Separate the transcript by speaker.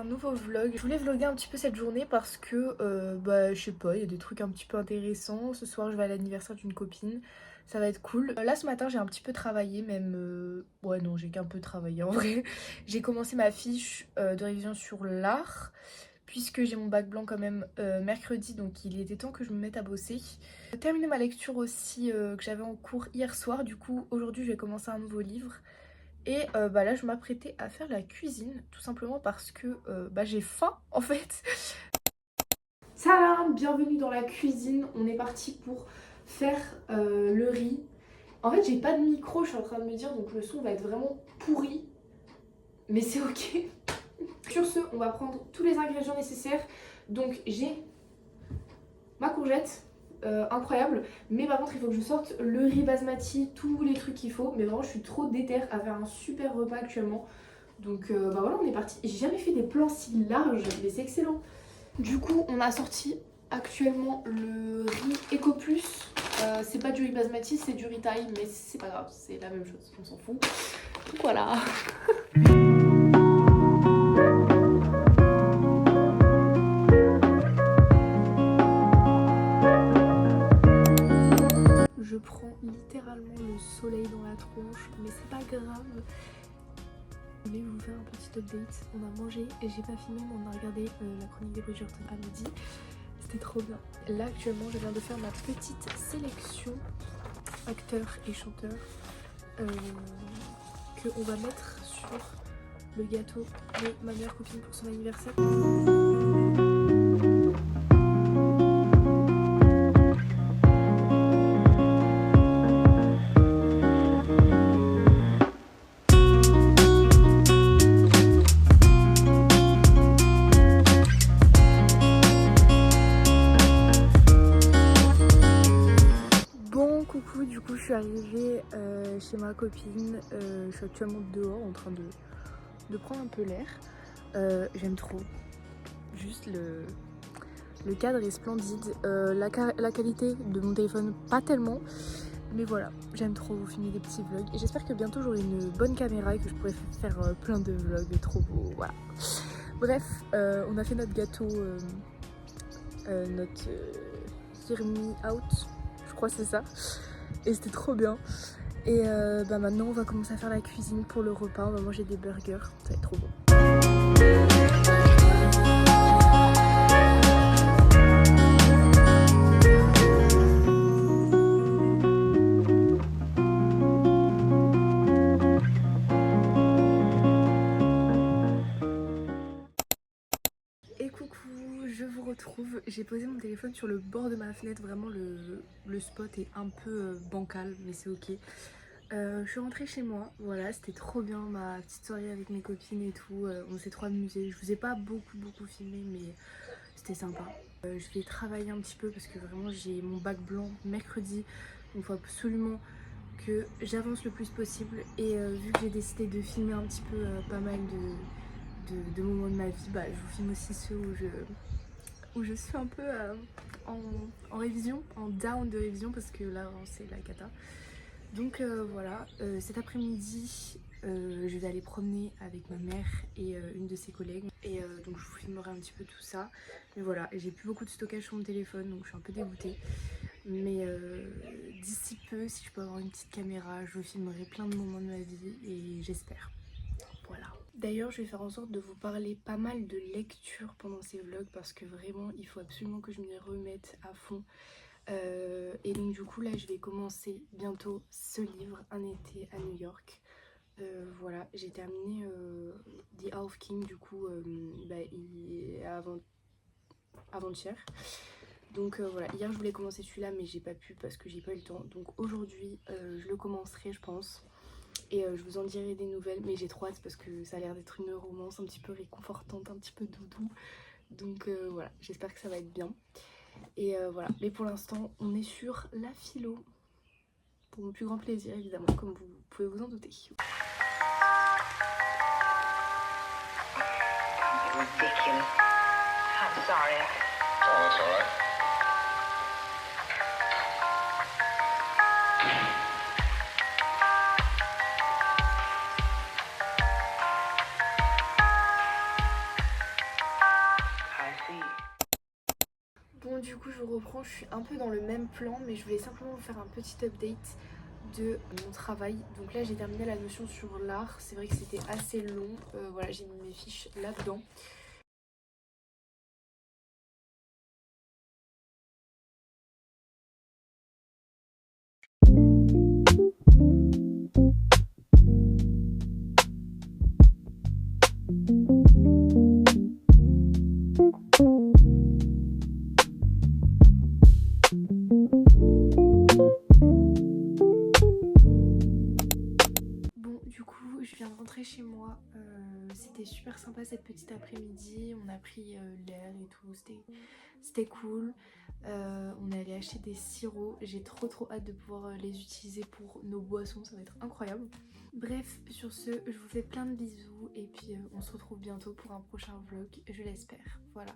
Speaker 1: nouveau vlog. Je voulais vlogger un petit peu cette journée parce que, je sais pas, il y a des trucs un petit peu intéressants. Ce soir je vais à l'anniversaire d'une copine, ça va être cool. Là ce matin j'ai un petit peu travaillé même, ouais non j'ai qu'un peu travaillé en vrai. J'ai commencé ma fiche de révision sur l'art. Puisque j'ai mon bac blanc quand même mercredi, donc il était temps que je me mette à bosser. J'ai terminé ma lecture aussi que j'avais en cours hier soir, du coup aujourd'hui je vais commencer un nouveau livre. Et là je m'apprêtais à faire la cuisine, tout simplement parce que j'ai faim en fait. Salam, bienvenue dans la cuisine, on est parti pour faire le riz. En fait j'ai pas de micro, je suis en train de me dire, donc le son va être vraiment pourri, mais c'est ok. Sur ce, on va prendre tous les ingrédients nécessaires. Donc j'ai ma courgette, incroyable. Mais par contre, il faut que je sorte le riz basmati, tous les trucs qu'il faut. Mais vraiment, je suis trop déter à faire un super repas actuellement. Donc voilà, on est parti. J'ai jamais fait des plans si larges, mais c'est excellent. Du coup, on a sorti actuellement le riz Eco Plus. C'est pas du riz basmati, c'est du riz thaï, mais c'est pas grave, c'est la même chose, on s'en fout. Donc voilà. Je prends littéralement le soleil dans la tronche, mais c'est pas grave. Je voulais vous faire un petit update. On a mangé et j'ai pas filmé, mais on a regardé la chronique des Bridgerton à midi. C'était trop bien. Là actuellement, je viens de faire ma petite sélection acteurs et chanteurs que on va mettre sur le gâteau de ma meilleure copine pour son anniversaire. Coucou, du coup je suis arrivée chez ma copine, je suis actuellement dehors en train de prendre un peu l'air. J'aime trop, juste le cadre est splendide, la qualité de mon téléphone pas tellement, mais voilà, j'aime trop vous filmer des petits vlogs et j'espère que bientôt j'aurai une bonne caméra et que je pourrai faire plein de vlogs trop beaux, voilà. Bref, on a fait notre gâteau, notre Hear Me Out, je crois que c'est ça. Et c'était trop bien. Et maintenant on va commencer à faire la cuisine pour le repas. On va manger des burgers, ça va être trop bon. Et coucou, je vous retrouve. J'ai posé mon téléphone sur le bord de ma fenêtre. Vraiment le spot est un peu bancal, mais c'est ok. Je suis rentrée chez moi, voilà, c'était trop bien ma petite soirée avec mes copines et tout, on s'est trop amusé. Je vous ai pas beaucoup filmé, mais c'était sympa. Je vais travailler un petit peu parce que vraiment j'ai mon bac blanc mercredi, donc il faut absolument que j'avance le plus possible. Et vu que j'ai décidé de filmer un petit peu pas mal de moments de ma vie, je vous filme aussi ceux où je suis un peu en révision, en down de révision, parce que là c'est la cata. Donc voilà, cet après-midi, je vais aller promener avec ma mère et une de ses collègues. Et donc je vous filmerai un petit peu tout ça. Mais voilà, j'ai plus beaucoup de stockage sur mon téléphone, donc je suis un peu dégoûtée. Mais d'ici peu, si je peux avoir une petite caméra, je vous filmerai plein de moments de ma vie et j'espère. Voilà. D'ailleurs, je vais faire en sorte de vous parler pas mal de lecture pendant ces vlogs parce que vraiment, il faut absolument que je m'y remette à fond. Et donc du coup là je vais commencer bientôt ce livre, Un été à New York. Voilà, j'ai terminé The Half King du coup avant-hier. Donc voilà, hier je voulais commencer celui-là mais j'ai pas pu parce que j'ai pas eu le temps. Donc aujourd'hui je le commencerai je pense. Et je vous en dirai des nouvelles, mais j'ai trop hâte parce que ça a l'air d'être une romance un petit peu réconfortante, un petit peu doudou. Donc voilà, j'espère que ça va être bien. Et voilà, mais pour l'instant on est sur la philo, pour mon plus grand plaisir évidemment, comme vous pouvez vous en douter. Ridiculous. I'm sorry. Oh, that's all right. reprends, je suis un peu dans le même plan, mais je voulais simplement vous faire un petit update de mon travail. Donc là j'ai terminé la notion sur l'art, c'est vrai que c'était assez long, voilà j'ai mis mes fiches là-dedans. Bon, du coup, je viens de rentrer chez moi. C'était super sympa cette petite après-midi. On a pris l'air et tout. C'était cool. On est allé acheter des sirops. J'ai trop hâte de pouvoir les utiliser pour nos boissons. Ça va être incroyable. Bref, sur ce, je vous fais plein de bisous. Et puis, on se retrouve bientôt pour un prochain vlog. Je l'espère. Voilà.